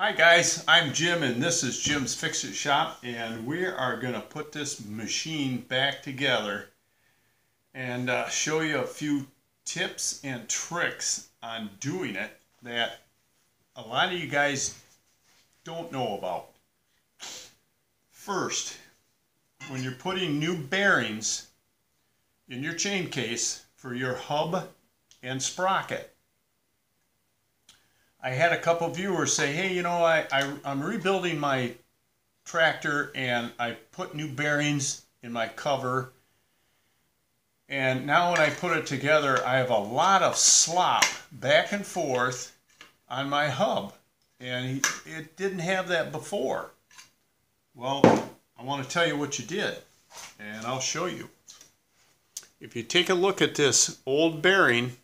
Hi guys, I'm Jim and this is Jim's Fix-It Shop, and we are going to put this machine back together and show you a few tips and tricks on doing it that a lot of you guys don't know about. First, when you're putting new bearings in your chain case for your hub and sprocket, I had a couple viewers say, hey, you know, I'm rebuilding my tractor and I put new bearings in my cover, and now when I put it together I have a lot of slop back and forth on my hub, and it didn't have that before. Well, I want to tell you what you did, and I'll show you. If you take a look at this old bearing,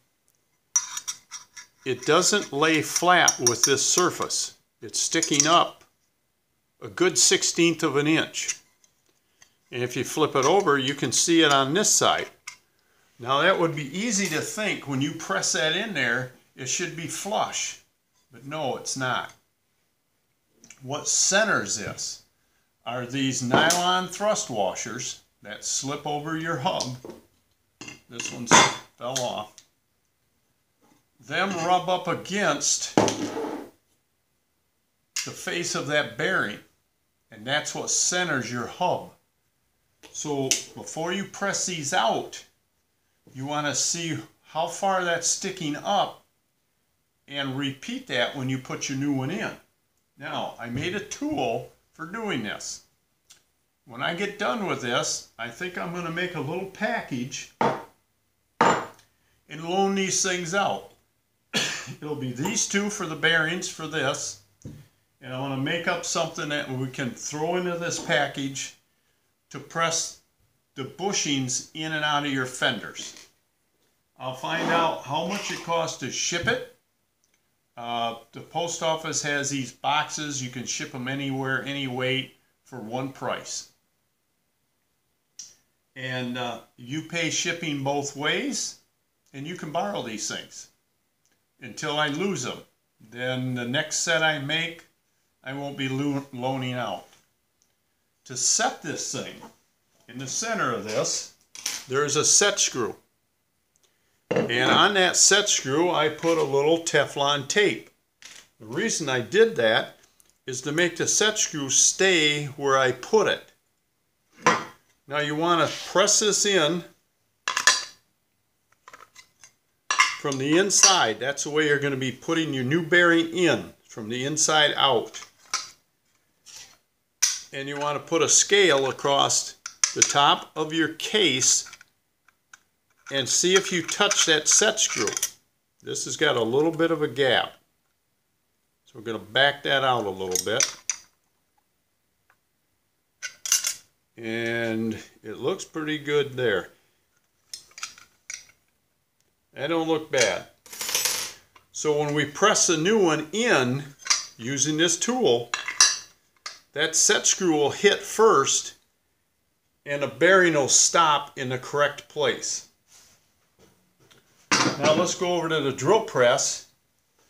it doesn't lay flat with this surface. It's sticking up a good 1/16 of an inch. And if you flip it over, you can see it on this side. Now that would be easy to think when you press that in there, it should be flush. But no, it's not. What centers this are these nylon thrust washers that slip over your hub. This one fell off. Them rub up against the face of that bearing, and that's what centers your hub. So before you press these out, you want to see how far that's sticking up and repeat that when you put your new one in. Now, I made a tool for doing this. When I get done with this, I think I'm going to make a little package and loan these things out. It'll be these two for the bearings for this, and I want to make up something that we can throw into this package to press the bushings in and out of your fenders. I'll find out how much it costs to ship it. The post office has these boxes. You can ship them anywhere, any weight, for one price. And you pay shipping both ways, and you can borrow these things until I lose them. Then the next set I make, I won't be loaning out. To set this thing, in the center of this, there's a set screw. And on that set screw, I put a little Teflon tape. The reason I did that is to make the set screw stay where I put it. Now you want to press this in from the inside. That's the way you're going to be putting your new bearing in, from the inside out. And you want to put a scale across the top of your case and see if you touch that set screw. This has got a little bit of a gap, so we're going to back that out a little bit. And it looks pretty good there. That don't look bad. So when we press the new one in using this tool, that set screw will hit first and the bearing will stop in the correct place. Now let's go over to the drill press.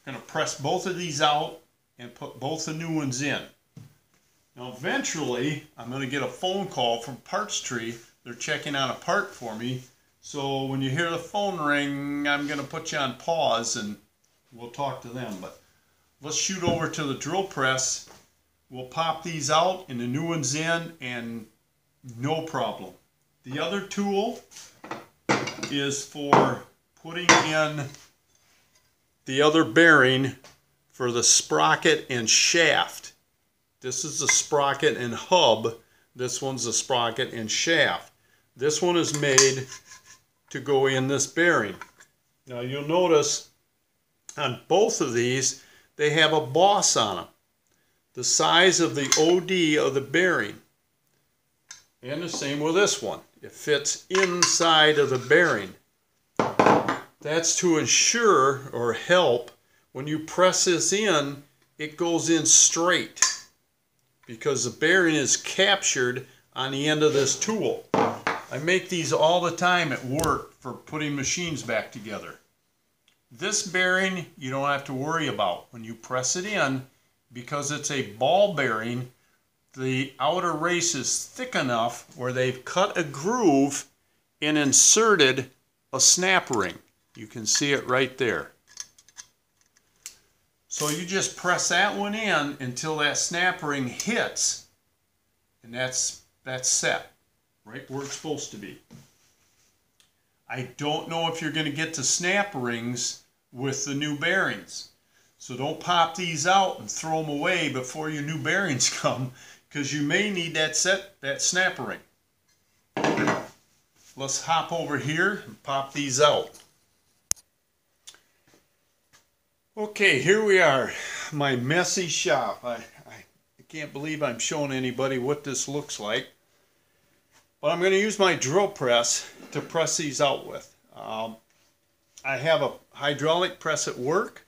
I'm going to press both of these out and put both the new ones in. Now eventually I'm going to get a phone call from Parts Tree. They're checking out a part for me. So when you hear the phone ring, I'm going to put you on pause and we'll talk to them. But let's shoot over to the drill press. We'll pop these out and the new ones in, and no problem. The other tool is for putting in the other bearing for the sprocket and shaft. This is the sprocket and hub. This one's the sprocket and shaft. This one is made to go in this bearing. Now you'll notice on both of these they have a boss on them, the size of the OD of the bearing, and the same with this one. It fits inside of the bearing. That's to ensure or help when you press this in, it goes in straight, because the bearing is captured on the end of this tool. I make these all the time at work for putting machines back together. This bearing you don't have to worry about. When you press it in, because it's a ball bearing, the outer race is thick enough where they've cut a groove and inserted a snap ring. You can see it right there. So you just press that one in until that snap ring hits, and that's set right where it's supposed to be. I don't know if you're going to get to snap rings with the new bearings. So don't pop these out and throw them away before your new bearings come, because you may need that snap ring. Let's hop over here and pop these out. Okay, here we are, my messy shop. I can't believe I'm showing anybody what this looks like. But I'm going to use my drill press to press these out with. I have a hydraulic press at work,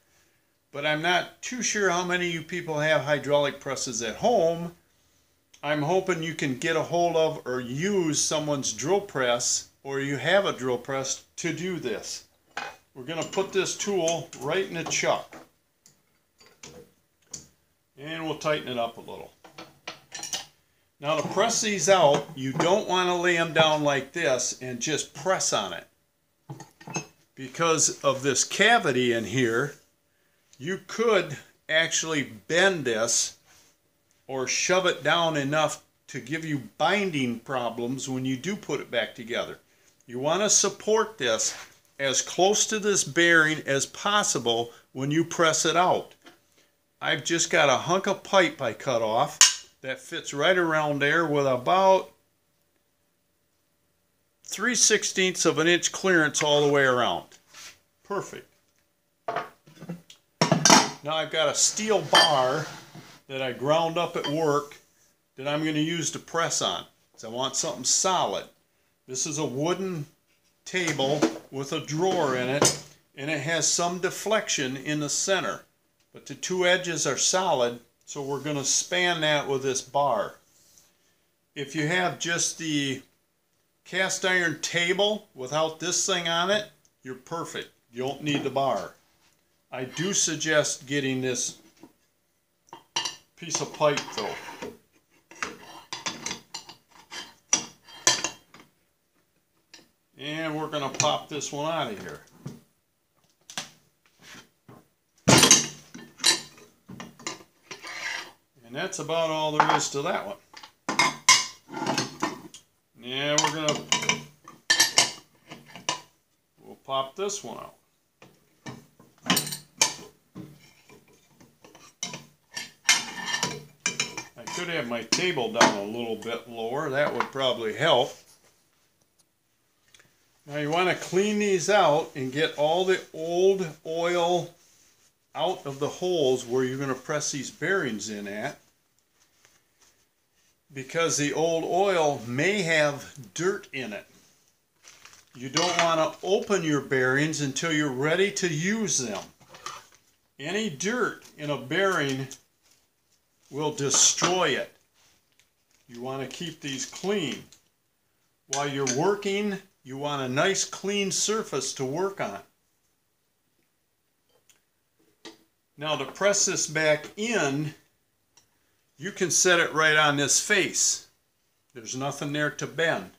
but I'm not too sure how many of you people have hydraulic presses at home. I'm hoping you can get a hold of or use someone's drill press, or you have a drill press to do this. We're going to put this tool right in the chuck, and we'll tighten it up a little. Now to press these out, you don't want to lay them down like this and just press on it. Because of this cavity in here, you could actually bend this or shove it down enough to give you binding problems when you do put it back together. You want to support this as close to this bearing as possible when you press it out. I've just got a hunk of pipe I cut off that fits right around there with about 3/16 of an inch clearance all the way around. Perfect. Now I've got a steel bar that I ground up at work that I'm going to use to press on. So I want something solid. This is a wooden table with a drawer in it, and it has some deflection in the center. But the two edges are solid, so we're going to span that with this bar. If you have just the cast iron table without this thing on it, you're perfect. You don't need the bar. I do suggest getting this piece of pipe though. And we're going to pop this one out of here. And that's about all there is to that one. Yeah, we'll pop this one out. I could have my table down a little bit lower. That would probably help. Now you want to clean these out and get all the old oil out of the holes where you're going to press these bearings in at, because the old oil may have dirt in it. You don't want to open your bearings until you're ready to use them. Any dirt in a bearing will destroy it. You want to keep these clean. While you're working, you want a nice clean surface to work on. Now to press this back in, you can set it right on this face. There's nothing there to bend.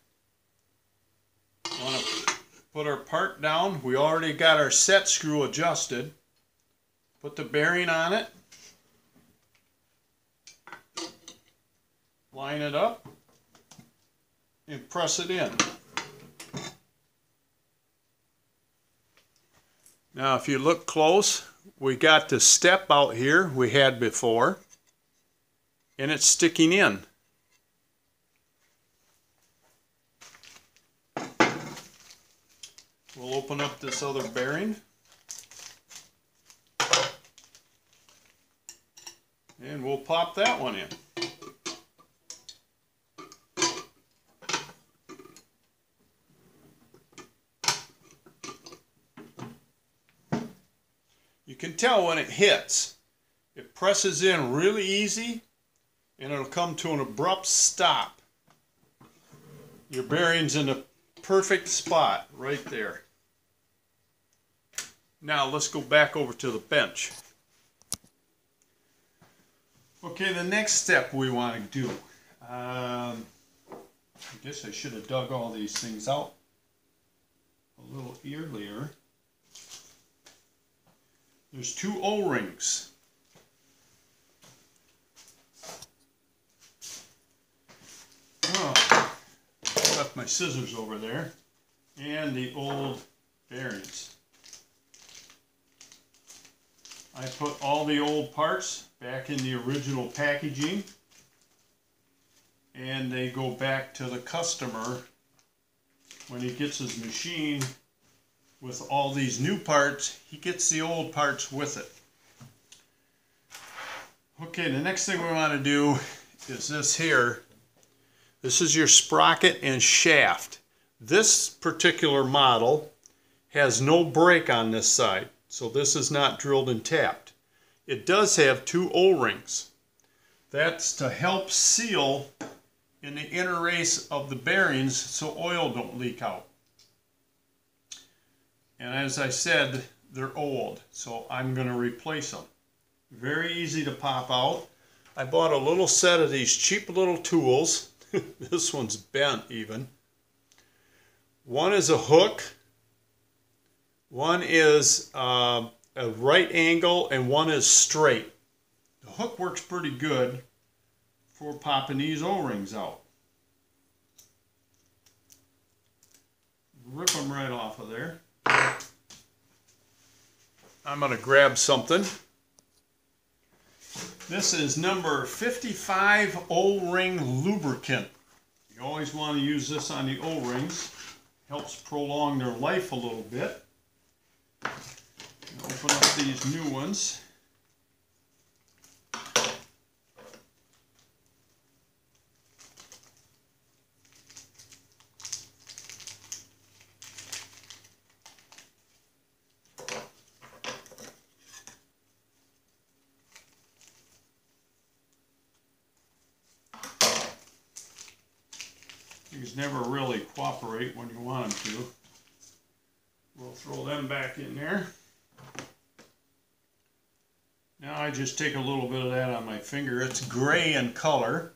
Want to put our part down. We already got our set screw adjusted. Put the bearing on it. Line it up and press it in. Now if you look close, we got the step out here we had before, and it's sticking in. We'll open up this other bearing. And we'll pop that one in. You can tell when it hits. It presses in really easy, and it'll come to an abrupt stop. Your bearing's in the perfect spot right there. Now let's go back over to the bench. Okay, the next step we want to do. I guess I should have dug all these things out a little earlier. There's two O-rings. Oh, I left my scissors over there. And the old bearings. I put all the old parts back in the original packaging, and they go back to the customer when he gets his machine with all these new parts. He gets the old parts with it. Okay, the next thing we want to do is this here. This is your sprocket and shaft. This particular model has no break on this side, so this is not drilled and tapped. It does have two O-rings. That's to help seal in the inner race of the bearings so oil don't leak out. And as I said, they're old, so I'm going to replace them. Very easy to pop out. I bought a little set of these cheap little tools. This one's bent even. One is a hook, one is a right angle, and one is straight. The hook works pretty good for popping these O-rings out. Rip them right off of there. I'm going to grab something. This is number 55 O-ring lubricant. You always want to use this on the O-rings. Helps prolong their life a little bit. Open up these new ones. These never really cooperate when you want them to. We'll throw them back in there. Now I just take a little bit of that on my finger. It's gray in color.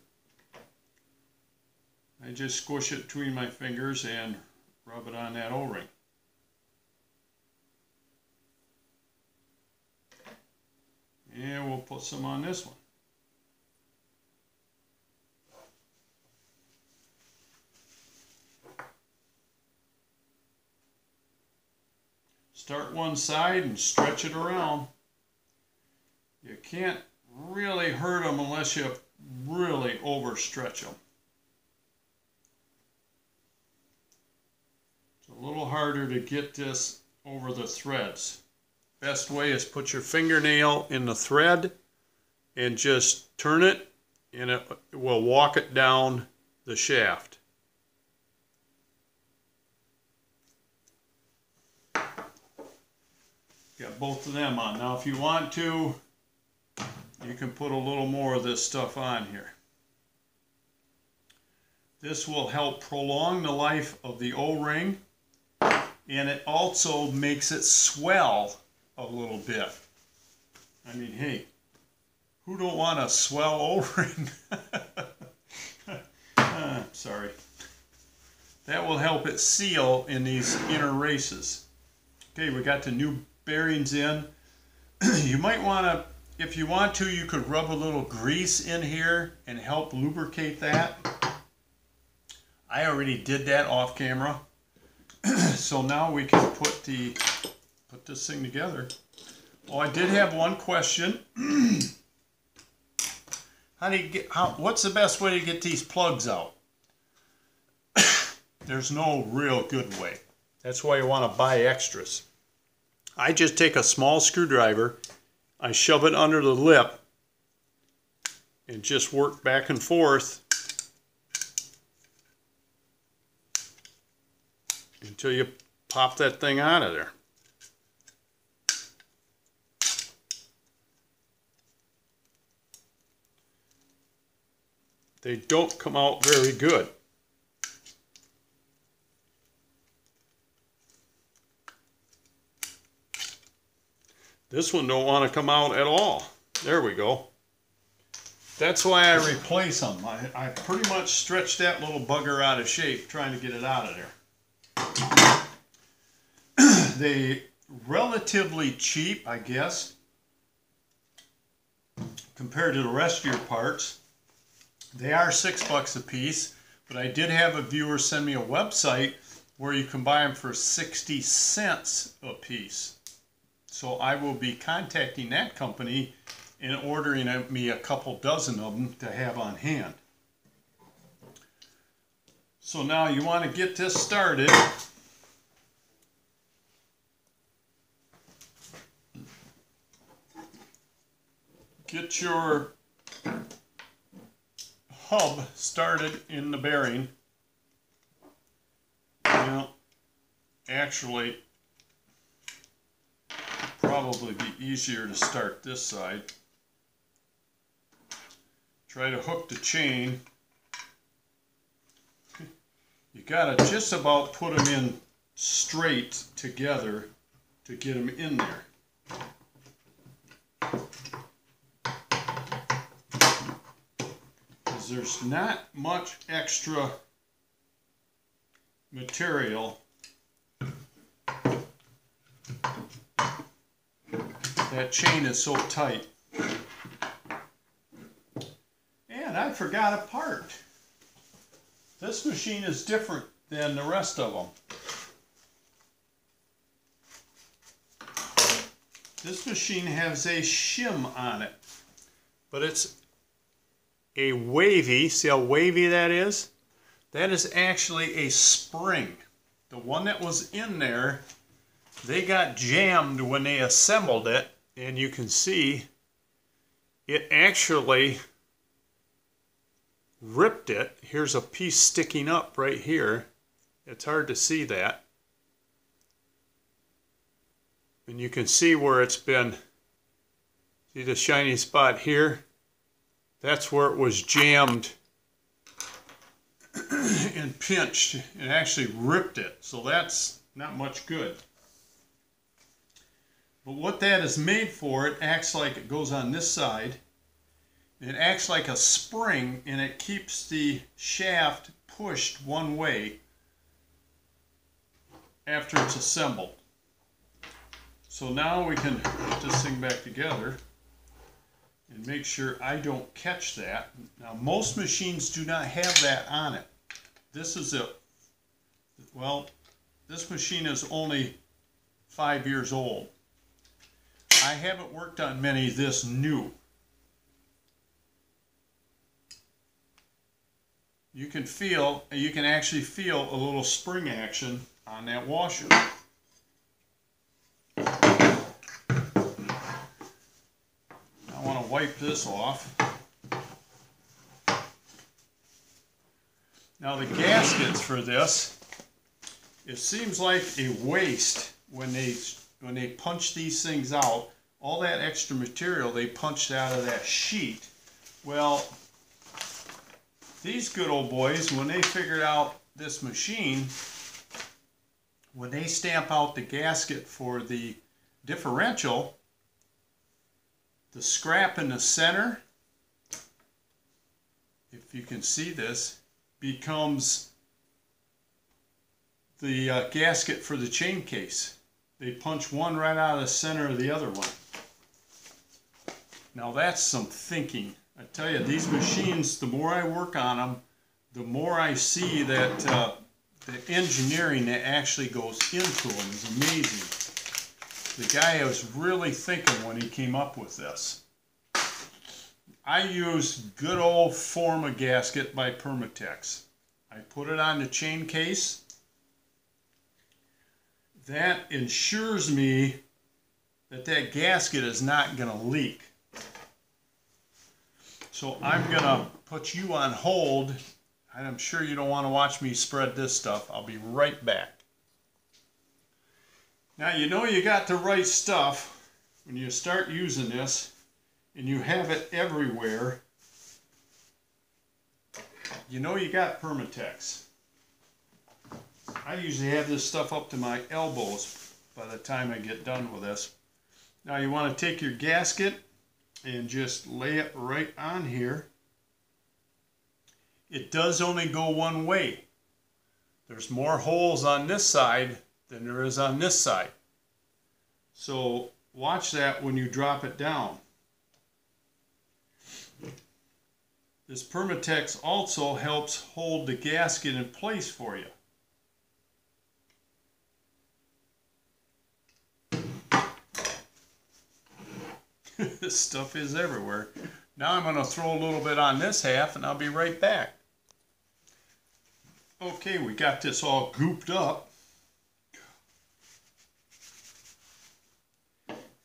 I just squish it between my fingers and rub it on that O-ring. And we'll put some on this one. Start one side and stretch it around. You can't really hurt them unless you really overstretch them. It's a little harder to get this over the threads. Best way is put your fingernail in the thread and just turn it, and it will walk it down the shaft. Got both of them on. Now if you want to, you can put a little more of this stuff on here. This will help prolong the life of the O-ring, and it also makes it swell a little bit. I mean, hey, who don't want a swell O-ring? Sorry. That will help it seal in these inner races. Okay, we got the new bearings in. You might want to, if you want to, you could rub a little grease in here and help lubricate that. I already did that off camera. So now we can put this thing together. Oh, I did have one question. What's the best way to get these plugs out? There's no real good way. That's why you want to buy extras. I just take a small screwdriver, I shove it under the lip, and just work back and forth until you pop that thing out of there. They don't come out very good. This one don't want to come out at all. There we go. That's why I replace them. I pretty much stretched that little bugger out of shape trying to get it out of there. They relatively cheap, I guess, compared to the rest of your parts. They are $6 a piece, but I did have a viewer send me a website where you can buy them for 60 cents a piece. So I will be contacting that company and ordering me a couple dozen of them to have on hand. So now you want to get this started. Get your hub started in the bearing. Now, actually, probably be easier to start this side. Try to hook the chain. You gotta just about put them in straight together to get them in there. Because there's not much extra material. That chain is so tight. And I forgot a part. This machine is different than the rest of them. This machine has a shim on it, but it's a wavy. See how wavy that is? That is actually a spring. The one that was in there, they got jammed when they assembled it, and you can see it actually ripped it. Here's a piece sticking up right here. It's hard to see that. And you can see where it's been. See the shiny spot here? That's where it was jammed and pinched. It actually ripped it. So that's not much good. But what that is made for, it acts like it goes on this side. It acts like a spring, and it keeps the shaft pushed one way after it's assembled. So now we can put this thing back together and make sure I don't catch that. Now most machines do not have that on it. This is well, this machine is only 5 years old. I haven't worked on many this new. You can actually feel a little spring action on that washer. I want to wipe this off. Now the gaskets for this, it seems like a waste when they punch these things out. All that extra material they punched out of that sheet. Well, these good old boys, when they figured out this machine, when they stamp out the gasket for the differential, the scrap in the center, if you can see this, becomes the gasket for the chain case. They punch one right out of the center of the other one. Now that's some thinking. I tell you, these machines, the more I work on them, the more I see that the engineering that actually goes into them is amazing. The guy was really thinking when he came up with this. I used good old Forma gasket by Permatex. I put it on the chain case. That ensures me that that gasket is not going to leak. So I'm going to put you on hold, and I'm sure you don't want to watch me spread this stuff. I'll be right back. Now you know you got the right stuff when you start using this and you have it everywhere. You know you got Permatex. I usually have this stuff up to my elbows by the time I get done with this. Now you want to take your gasket and just lay it right on here. It does only go one way. There's more holes on this side than there is on this side. So watch that when you drop it down. This Permatex also helps hold the gasket in place for you. This stuff is everywhere. Now I'm going to throw a little bit on this half and I'll be right back. Okay, we got this all gooped up.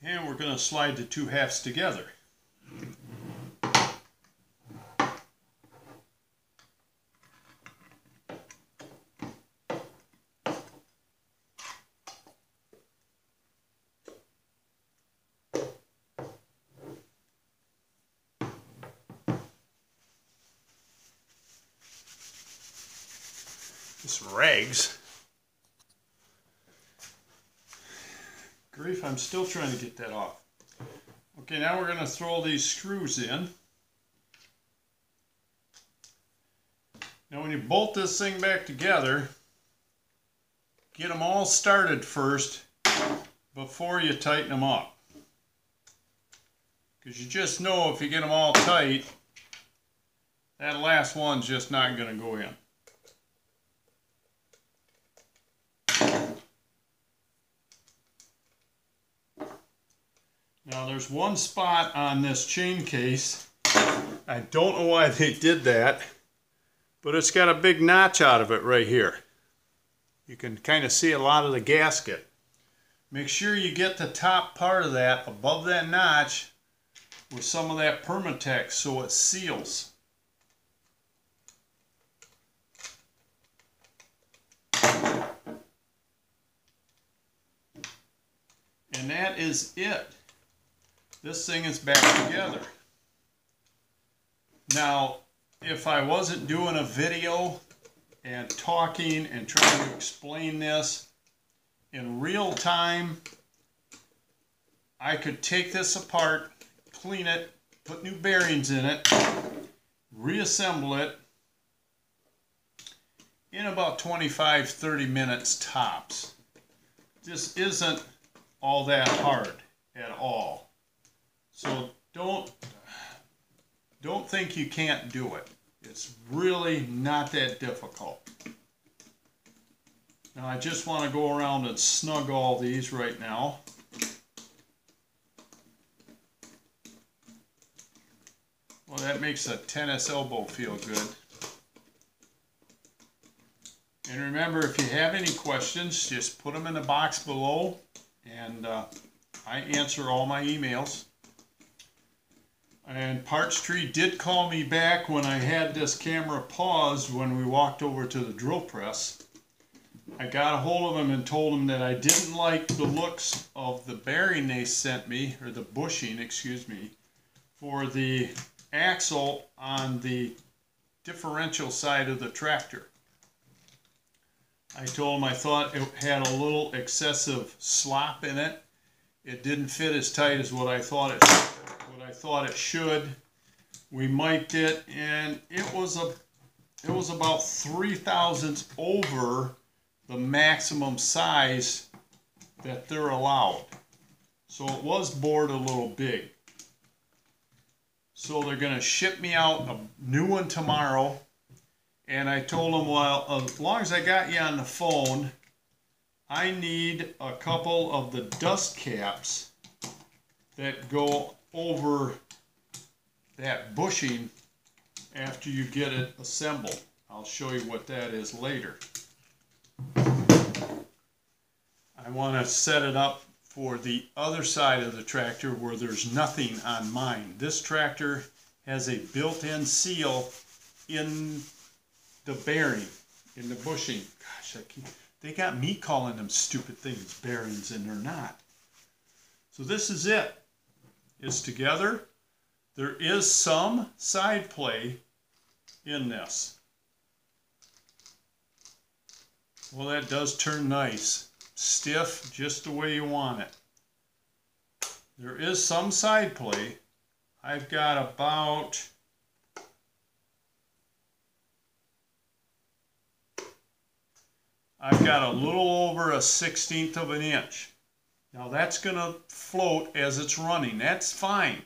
And we're going to slide the two halves together. Some rags. Grief, I'm still trying to get that off. Okay, now we're going to throw these screws in. Now when you bolt this thing back together, get them all started first before you tighten them up. Because you just know if you get them all tight, that last one's just not going to go in. Now there's one spot on this chain case, I don't know why they did that, but it's got a big notch out of it right here. You can kind of see a lot of the gasket. Make sure you get the top part of that above that notch with some of that Permatex so it seals. And that is it. This thing is back together. Now, if I wasn't doing a video and talking and trying to explain this in real time, I could take this apart, clean it, put new bearings in it, reassemble it in about 25-30 minutes tops. This isn't all that hard at all. So don't think you can't do it. It's really not that difficult. Now I just want to go around and snug all these right now. Well, that makes a tennis elbow feel good. And remember, if you have any questions, just put them in the box below, and I answer all my emails. And Parts Tree did call me back when I had this camera paused when we walked over to the drill press. I got a hold of them and told them that I didn't like the looks of the bearing they sent me, or the bushing, excuse me, for the axle on the differential side of the tractor. I told them I thought it had a little excessive slop in it. It didn't fit as tight as what I thought it should. We mic'd it, and it was about 3 thousandths over the maximum size that they're allowed. So it was bored a little big. So they're going to ship me out a new one tomorrow. And I told them, well, as long as I got you on the phone, I need a couple of the dust caps that go over that bushing after you get it assembled. I'll show you what that is later. I want to set it up for the other side of the tractor where there's nothing on mine. This tractor has a built-in seal in the bearing, in the bushing. Gosh, they got me calling them stupid things bearings, and they're not. So this is it. It's together. There is some side play in this. Well, that does turn nice. Stiff, just the way you want it. There is some side play, I've got about a little over a 1/16 of an inch. Now that's going to float as it's running. That's fine.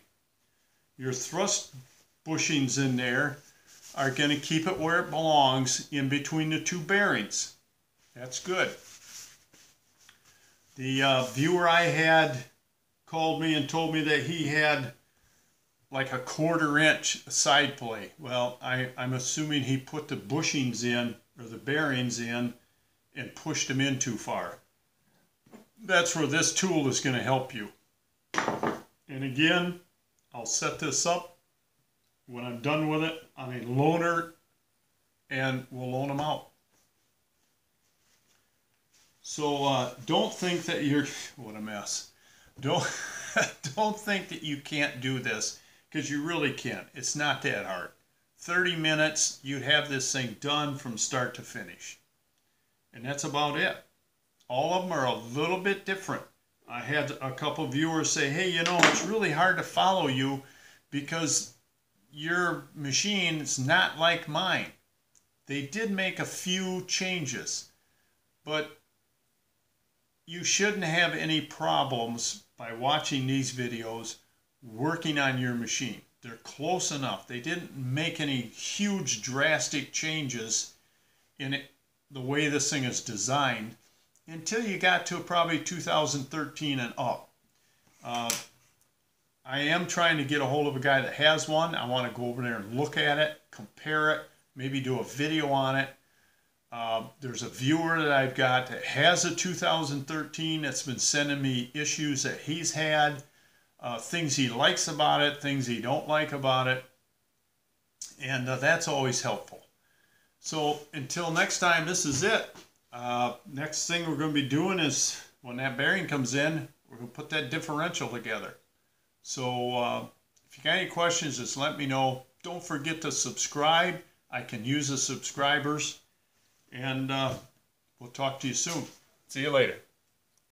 Your thrust bushings in there are going to keep it where it belongs in between the two bearings. That's good. The viewer I had called me and told me that he had like a 1/4 inch side plate. Well, I'm assuming he put the bushings in, or the bearings in, and pushed them in too far. That's where this tool is going to help you. And again, I'll set this up when I'm done with it on a loaner, and we'll loan them out. So don't think that you're, what a mess. Don't think that you can't do this, because you really can't. It's not that hard. 30 minutes, you'd have this thing done from start to finish. And that's about it. All of them are a little bit different. I had a couple viewers say, hey, you know, it's really hard to follow you because your machine is not like mine. They did make a few changes, but you shouldn't have any problems by watching these videos working on your machine. They're close enough. They didn't make any huge drastic changes in it, the way this thing is designed, until you got to probably 2013 and up. I am trying to get a hold of a guy that has one. I want to go over there and look at it, compare it, maybe do a video on it. There's a viewer that I've got that has a 2013 that's been sending me issues that he's had, things he likes about it, things he don't like about it, and that's always helpful. So until next time, this is it. Next thing we're going to be doing is, when that bearing comes in, we're going to put that differential together. So if you got any questions, just let me know. Don't forget to subscribe. I can use the subscribers. And we'll talk to you soon. See you later.